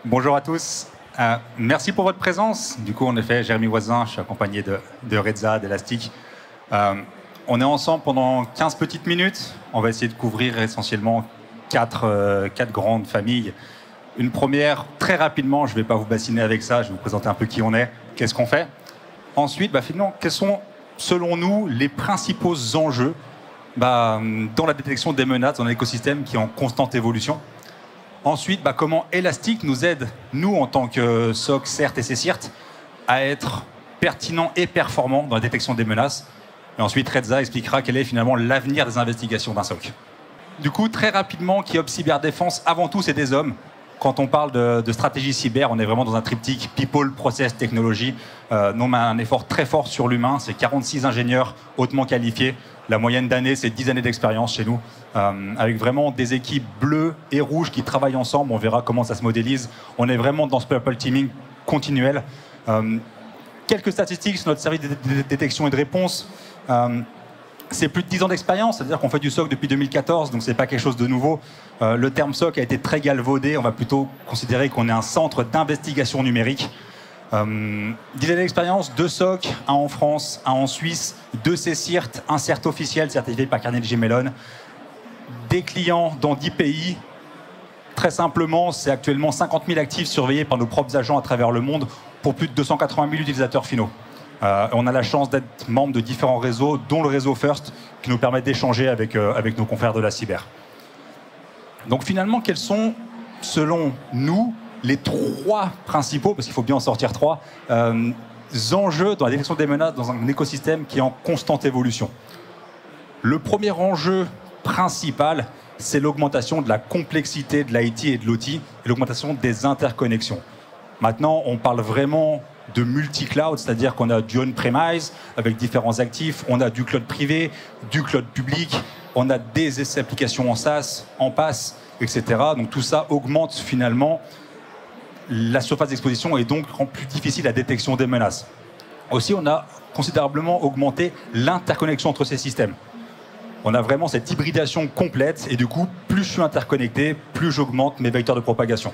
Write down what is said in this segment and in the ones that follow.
Bonjour à tous. Merci pour votre présence. Du coup, en effet, Jérémy Voisin, je suis accompagné de Reza, d'Elastic. On est ensemble pendant 15 petites minutes. On va essayer de couvrir essentiellement quatre grandes familles. Une première, très rapidement, je ne vais pas vous bassiner avec ça, je vais vous présenter un peu qui on est, qu'est-ce qu'on fait. Ensuite, finalement, quels sont, selon nous, les principaux enjeux dans la détection des menaces dans un écosystème qui est en constante évolution. Ensuite, comment Elastic nous aide, nous, en tant que SOC, CERT et CSIRT, à être pertinent et performant dans la détection des menaces. Et ensuite, Reza expliquera quel est finalement l'avenir des investigations d'un SOC. Du coup, très rapidement, qui Ops Cyberdéfense, avant tout, c'est des hommes. Quand on parle de stratégie cyber, on est vraiment dans un triptyque People, Process, Technologie. Nous, on a un effort très fort sur l'humain. C'est 46 ingénieurs hautement qualifiés. La moyenne d'année, c'est 10 années d'expérience chez nous. Avec vraiment des équipes bleues et rouges qui travaillent ensemble. On verra comment ça se modélise. On est vraiment dans ce purple teaming continuel. Quelques statistiques sur notre service de détection et de réponse. C'est plus de 10 ans d'expérience, c'est-à-dire qu'on fait du SOC depuis 2014, donc c'est pas quelque chose de nouveau. Le terme SOC a été très galvaudé, on va plutôt considérer qu'on est un centre d'investigation numérique. 10 années d'expérience, 2 SOC, un en France, un en Suisse, 2 CSIRT, un CERT officiel certifié par Carnegie Mellon. Des clients dans 10 pays. Très simplement, c'est actuellement 50 000 actifs surveillés par nos propres agents à travers le monde pour plus de 280 000 utilisateurs finaux. On a la chance d'être membre de différents réseaux, dont le réseau First, qui nous permet d'échanger avec nos confrères de la cyber. Donc finalement, quels sont, selon nous, les 3 principaux, parce qu'il faut bien en sortir 3, enjeux dans la détection des menaces dans un écosystème qui est en constante évolution. Le premier enjeu principal, c'est l'augmentation de la complexité de l'IT et de l'OT, et l'augmentation des interconnexions. Maintenant, on parle vraiment de multi-cloud, c'est-à-dire qu'on a du on-premise avec différents actifs, on a du cloud privé, du cloud public, on a des applications en SaaS, en PaaS, etc. Donc tout ça augmente finalement la surface d'exposition et donc rend plus difficile la détection des menaces. Aussi, on a considérablement augmenté l'interconnexion entre ces systèmes. On a vraiment cette hybridation complète et du coup, plus je suis interconnecté, plus j'augmente mes vecteurs de propagation.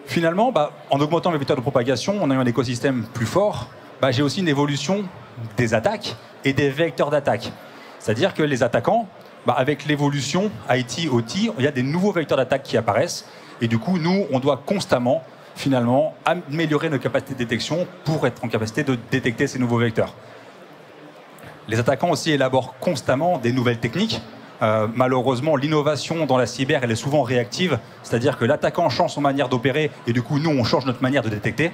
Finalement, en augmentant mes vecteurs de propagation, on a eu un écosystème plus fort. J'ai aussi une évolution des attaques et des vecteurs d'attaque. C'est-à-dire que les attaquants, avec l'évolution IT, OT, il y a des nouveaux vecteurs d'attaque qui apparaissent. Et du coup, nous, on doit constamment, finalement, améliorer nos capacités de détection pour être en capacité de détecter ces nouveaux vecteurs. Les attaquants aussi élaborent constamment des nouvelles techniques. Malheureusement, l'innovation dans la cyber, elle est souvent réactive, c'est-à-dire que l'attaquant change son manière d'opérer et du coup, nous, on change notre manière de détecter.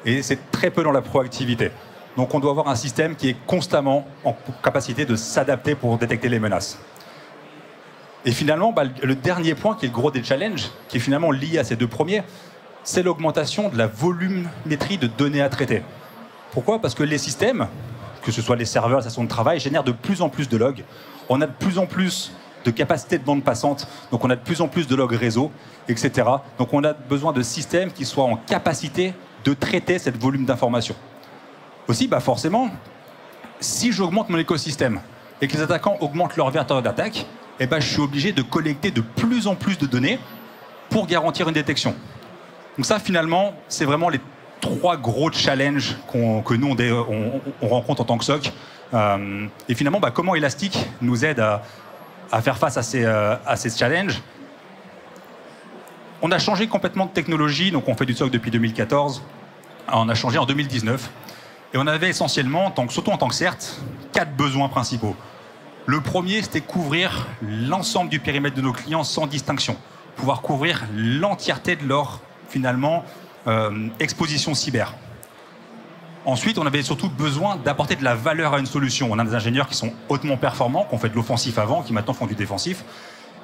Et c'est très peu dans la proactivité. Donc, on doit avoir un système qui est constamment en capacité de s'adapter pour détecter les menaces. Et finalement, le dernier point, qui est le gros des challenges, qui est finalement lié à ces 2 premiers, c'est l'augmentation de la volumétrie de données à traiter. Pourquoi? Parce que les systèmes, que ce soit les serveurs, les stations de travail, génèrent de plus en plus de logs. On a de plus en plus de capacités de bande passante, donc on a de plus en plus de logs réseau, etc. Donc on a besoin de systèmes qui soient en capacité de traiter cette volume d'informations. Aussi, forcément, si j'augmente mon écosystème et que les attaquants augmentent leur vecteur d'attaque, je suis obligé de collecter de plus en plus de données pour garantir une détection. Donc ça, finalement, c'est vraiment les 3 gros challenges que nous, on rencontre en tant que SOC. Et finalement, comment Elastic nous aide à faire face à ces challenges. On a changé complètement de technologie, donc on fait du SOC depuis 2014. On a changé en 2019. Et on avait essentiellement, surtout en tant que CERT, 4 besoins principaux. Le premier, c'était couvrir l'ensemble du périmètre de nos clients sans distinction. Pouvoir couvrir l'entièreté de leur, finalement, exposition cyber. Ensuite, on avait surtout besoin d'apporter de la valeur à une solution. On a des ingénieurs qui sont hautement performants, qui ont fait de l'offensif avant, qui maintenant font du défensif.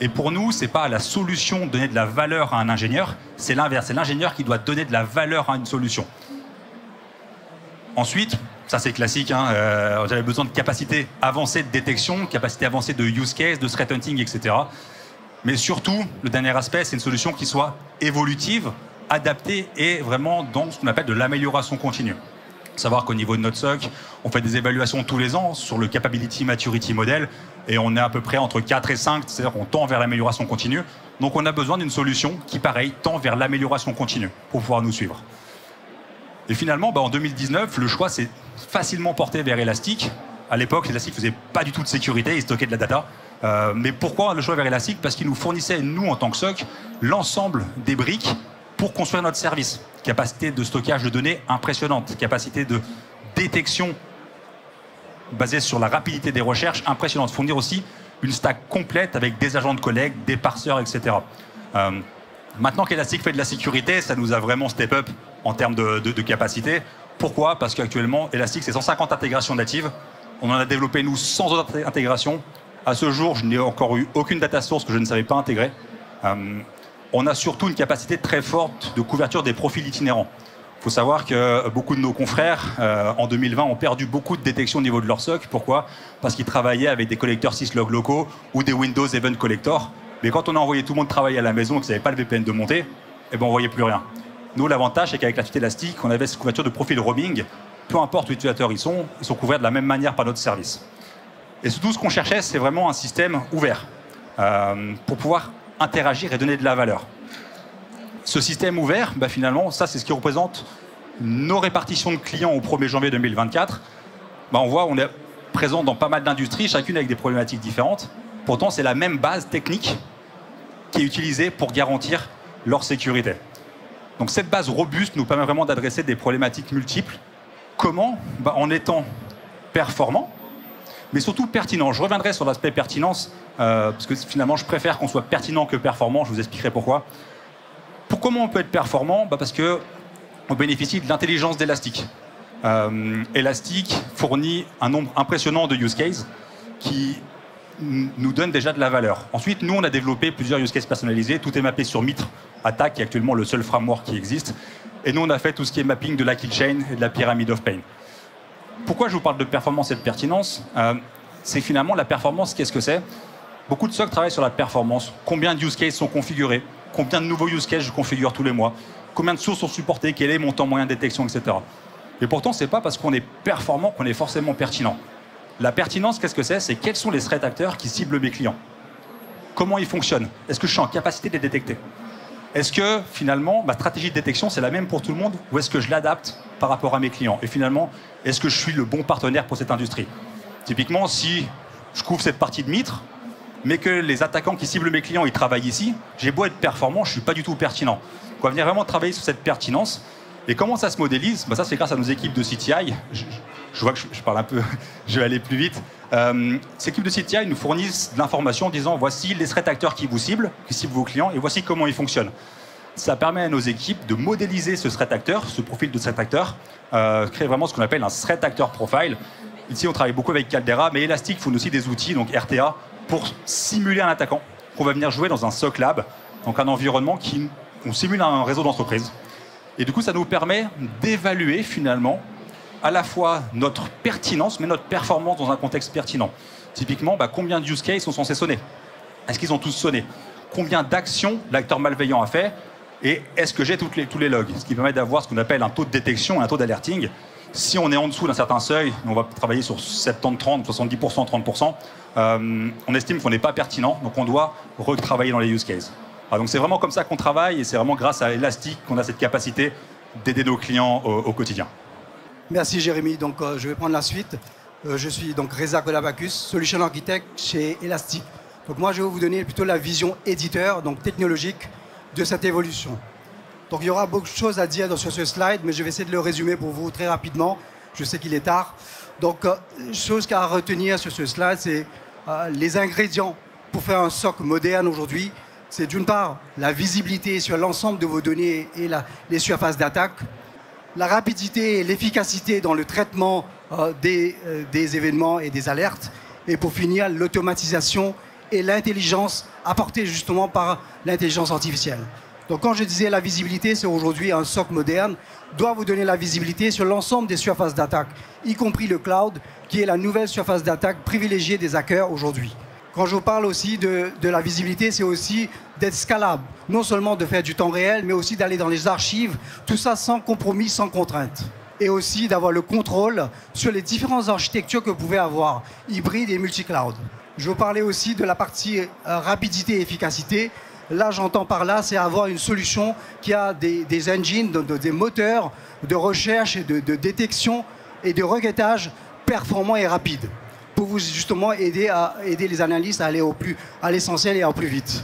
Et pour nous, ce n'est pas la solution de donner de la valeur à un ingénieur, c'est l'inverse. C'est l'ingénieur qui doit donner de la valeur à une solution. Ensuite, ça c'est classique, j'avais besoin de capacités avancées de détection, capacités avancées de use case, de threat hunting, etc. Mais surtout, le dernier aspect, c'est une solution qui soit évolutive, adaptée et vraiment dans ce qu'on appelle de l'amélioration continue. Savoir qu'au niveau de notre SOC, on fait des évaluations tous les ans sur le Capability Maturity Model et on est à peu près entre 4 et 5, c'est-à-dire qu'on tend vers l'amélioration continue. Donc on a besoin d'une solution qui, pareil, tend vers l'amélioration continue pour pouvoir nous suivre. Et finalement, en 2019, le choix s'est facilement porté vers Elastic. À l'époque, Elastic ne faisait pas du tout de sécurité, il stockait de la data. Mais pourquoi le choix vers Elastic? Parce qu'il nous fournissait, nous, en tant que SOC, l'ensemble des briques pour construire notre service. Capacité de stockage de données impressionnante, capacité de détection basée sur la rapidité des recherches impressionnante. Fournir aussi une stack complète avec des agents de collecte, des parseurs, etc. Maintenant qu'Elastic fait de la sécurité, ça nous a vraiment step up en termes de capacité. Pourquoi? Parce qu'actuellement, Elastic, c'est 150 intégrations natives. On en a développé, nous, 100 autres intégrations. À ce jour, je n'ai encore eu aucune data source que je ne savais pas intégrer. On a surtout une capacité très forte de couverture des profils itinérants. Il faut savoir que beaucoup de nos confrères, en 2020, ont perdu beaucoup de détection au niveau de leur SOC. Pourquoi? Parce qu'ils travaillaient avec des collecteurs syslog locaux ou des Windows Event Collector. Mais quand on a envoyé tout le monde travailler à la maison et qu'ils n'avaient pas le VPN de montée, on ne voyait plus rien. Nous, l'avantage, c'est qu'avec la suite Elastic, on avait cette couverture de profil roaming. Peu importe où les utilisateurs ils sont couverts de la même manière par notre service. Et surtout, ce qu'on cherchait, c'est vraiment un système ouvert pour pouvoir interagir et donner de la valeur. Ce système ouvert, finalement, ça, c'est ce qui représente nos répartitions de clients au 1er janvier 2024. On voit, on est présent dans pas mal d'industries, chacune avec des problématiques différentes. Pourtant, c'est la même base technique qui est utilisée pour garantir leur sécurité. Donc cette base robuste nous permet vraiment d'adresser des problématiques multiples. Comment? En étant performant, mais surtout pertinent. Je reviendrai sur l'aspect pertinence, parce que finalement, je préfère qu'on soit pertinent que performant. Je vous expliquerai pourquoi. Comment on peut être performant? Parce qu'on bénéficie de l'intelligence d'Elastic. Elastic fournit un nombre impressionnant de use cases qui nous donnent déjà de la valeur. Ensuite, nous, on a développé plusieurs use cases personnalisés. Tout est mappé sur Mitre Attack, qui est actuellement le seul framework qui existe. Et nous, on a fait tout ce qui est mapping de la kill chain et de la pyramid of pain. Pourquoi je vous parle de performance et de pertinence? C'est finalement la performance, qu'est-ce que c'est? Beaucoup de SOC travaillent sur la performance. Combien de use cases sont configurés? Combien de nouveaux use cases je configure tous les mois? Combien de sources sont supportées? Quel est mon temps moyen de détection, etc. Et pourtant, ce n'est pas parce qu'on est performant qu'on est forcément pertinent. La pertinence, qu'est-ce que c'est? C'est quels sont les threat acteurs qui ciblent mes clients? Comment ils fonctionnent? Est-ce que je suis en capacité de les détecter? Est-ce que, finalement, ma stratégie de détection, c'est la même pour tout le monde? Ou est-ce que je l'adapte par rapport à mes clients? Et finalement, est-ce que je suis le bon partenaire pour cette industrie? Typiquement, si je couvre cette partie de Mitre, mais que les attaquants qui ciblent mes clients, ils travaillent ici, j'ai beau être performant, je ne suis pas du tout pertinent. On va venir vraiment travailler sur cette pertinence. Et comment ça se modélise? Ça, c'est grâce à nos équipes de CTI. Je vois que je parle un peu, je vais aller plus vite. Ces équipes de CTI nous fournissent de l'information en disant voici les threat acteurs qui vous ciblent, qui ciblent vos clients, et voici comment ils fonctionnent. Ça permet à nos équipes de modéliser ce threat acteur, ce profil de threat acteur, créer vraiment ce qu'on appelle un threat actor profile. Ici, on travaille beaucoup avec Caldera, mais Elastic fournit aussi des outils, donc RTA, pour simuler un attaquant qu'on va venir jouer dans un SOC Lab, donc un environnement qui on simule un réseau d'entreprise. Et du coup, ça nous permet d'évaluer finalement à la fois notre pertinence, mais notre performance dans un contexte pertinent. Typiquement, combien de use cases sont censés sonner? Est-ce qu'ils ont tous sonné? Combien d'actions l'acteur malveillant a fait? Et est-ce que j'ai tous les logs? Ce qui permet d'avoir ce qu'on appelle un taux de détection et un taux d'alerting. Si on est en dessous d'un certain seuil, on va travailler sur 70-30, 70%, 30%, on estime qu'on n'est pas pertinent, donc on doit retravailler dans les use cases. Donc c'est vraiment comme ça qu'on travaille et c'est vraiment grâce à Elastic qu'on a cette capacité d'aider nos clients au quotidien. Merci Jérémy. Donc je vais prendre la suite. Je suis donc Reza Kolabakis, Solution Architect chez Elastic. Donc moi je vais vous donner plutôt la vision éditeur, donc technologique, de cette évolution. Donc il y aura beaucoup de choses à dire sur ce slide, mais je vais essayer de le résumer pour vous très rapidement. Je sais qu'il est tard. Donc chose à retenir sur ce slide, c'est les ingrédients pour faire un SOC moderne aujourd'hui. C'est d'une part la visibilité sur l'ensemble de vos données et les surfaces d'attaque, la rapidité et l'efficacité dans le traitement des événements et des alertes, et pour finir, l'automatisation et l'intelligence apportée justement par l'intelligence artificielle. Donc quand je disais la visibilité, c'est aujourd'hui un SOC moderne doit vous donner la visibilité sur l'ensemble des surfaces d'attaque, y compris le cloud, qui est la nouvelle surface d'attaque privilégiée des hackers aujourd'hui. Quand je vous parle aussi de la visibilité, c'est aussi d'être scalable. Non seulement de faire du temps réel, mais aussi d'aller dans les archives, tout ça sans compromis, sans contrainte. et aussi d'avoir le contrôle sur les différentes architectures que vous pouvez avoir, hybrides et multi-cloud. Je veux parler aussi de la partie rapidité et efficacité. Là, j'entends par là, c'est avoir une solution qui a des engines, des moteurs de recherche et de détection et de requêtage performants et rapides pour vous justement aider les analystes à aller à l'essentiel et au plus vite.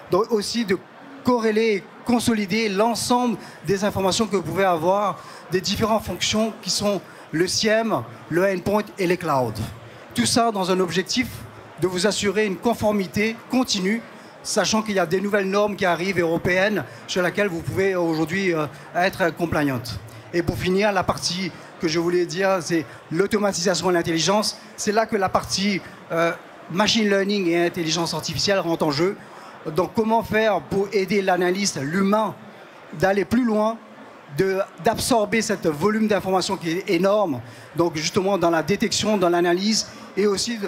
Donc aussi de corréler et consolider l'ensemble des informations que vous pouvez avoir des différentes fonctions qui sont le SIEM, le endpoint et les clouds. Tout ça dans un objectif de vous assurer une conformité continue, sachant qu'il y a des nouvelles normes qui arrivent européennes sur lesquelles vous pouvez aujourd'hui être compliant. Et pour finir, la partie que je voulais dire, c'est l'automatisation et l'intelligence. C'est là que la partie machine learning et intelligence artificielle rentre en jeu. Donc comment faire pour aider l'analyste, l'humain, d'aller plus loin, d'absorber ce volume d'informations qui est énorme, donc justement dans la détection, dans l'analyse et aussi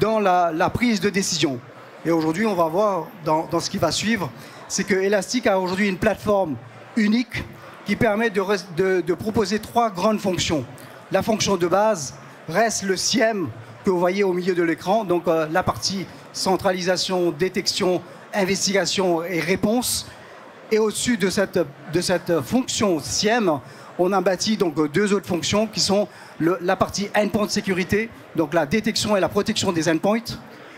dans la prise de décision. Et aujourd'hui, on va voir dans ce qui va suivre, c'est que Elastic a aujourd'hui une plateforme unique qui permet de proposer 3 grandes fonctions. La fonction de base reste le SIEM que vous voyez au milieu de l'écran, donc la partie centralisation, détection, investigation et réponse. Et au-dessus de cette fonction SIEM, on a bâti donc 2 autres fonctions qui sont la partie endpoint sécurité, donc la détection et la protection des endpoints,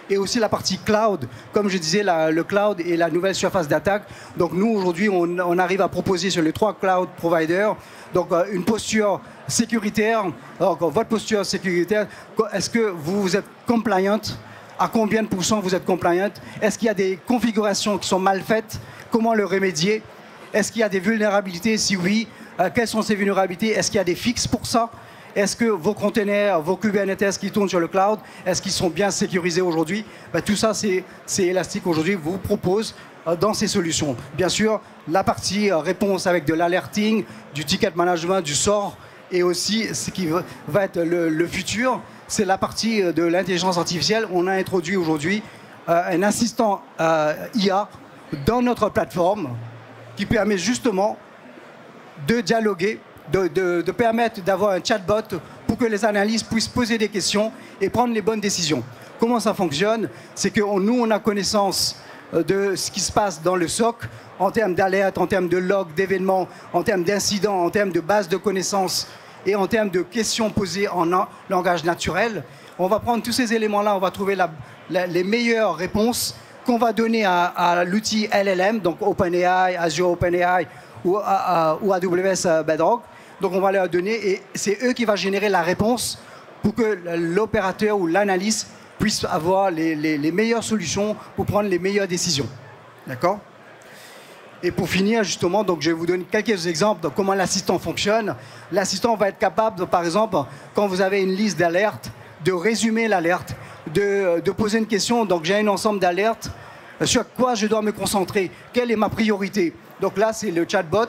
et aussi la partie cloud, comme je disais, le cloud est la nouvelle surface d'attaque. Donc nous, aujourd'hui, on arrive à proposer sur les 3 cloud providers donc, une posture sécuritaire. Alors, votre posture sécuritaire, est-ce que vous êtes compliant? À combien de pourcents vous êtes compliant? Est-ce qu'il y a des configurations qui sont mal faites? Comment le remédier? Est-ce qu'il y a des vulnérabilités? Si oui, quelles sont ces vulnérabilités? Est-ce qu'il y a des fixes pour ça? Est-ce que vos containers, vos Kubernetes qui tournent sur le cloud, est-ce qu'ils sont bien sécurisés aujourd'hui? Tout ça, c'est Elastic aujourd'hui vous propose dans ces solutions. Bien sûr, la partie réponse avec de l'alerting, du ticket management, du SOAR, et aussi ce qui va être le futur, c'est la partie de l'intelligence artificielle. On a introduit aujourd'hui un assistant IA dans notre plateforme qui permet justement de dialoguer, de permettre d'avoir un chatbot pour que les analystes puissent poser des questions et prendre les bonnes décisions. Comment ça fonctionne? C'est que nous, on a connaissance de ce qui se passe dans le SOC en termes d'alerte, en termes de log, d'événements, en termes d'incidents, en termes de base de connaissances et en termes de questions posées en langage naturel. On va prendre tous ces éléments-là, on va trouver les meilleures réponses qu'on va donner à l'outil LLM, donc OpenAI, Azure OpenAI ou AWS Bedrock. Donc on va leur donner et c'est eux qui vont générer la réponse pour que l'opérateur ou l'analyste puisse avoir les meilleures solutions pour prendre les meilleures décisions. D'accord? Et pour finir, justement, donc je vais vous donner quelques exemples de comment l'assistant fonctionne. L'assistant va être capable, par exemple, quand vous avez une liste d'alertes, de résumer l'alerte, de poser une question. Donc j'ai un ensemble d'alertes. Sur quoi je dois me concentrer? Quelle est ma priorité? Donc là, c'est le chatbot.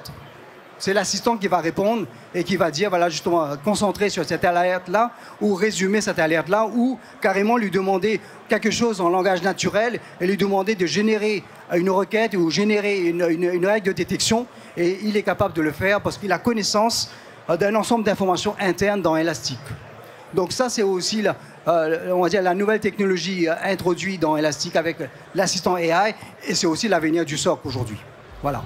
C'est l'assistant qui va répondre et qui va dire, voilà, justement, concentrer sur cette alerte-là ou résumer cette alerte-là ou carrément lui demander quelque chose en langage naturel et lui demander de générer une requête ou générer une règle de détection. Et il est capable de le faire parce qu'il a connaissance d'un ensemble d'informations internes dans Elastic. Donc ça, c'est aussi, on va dire, la nouvelle technologie introduite dans Elastic avec l'assistant AI et c'est aussi l'avenir du SOC aujourd'hui. Voilà.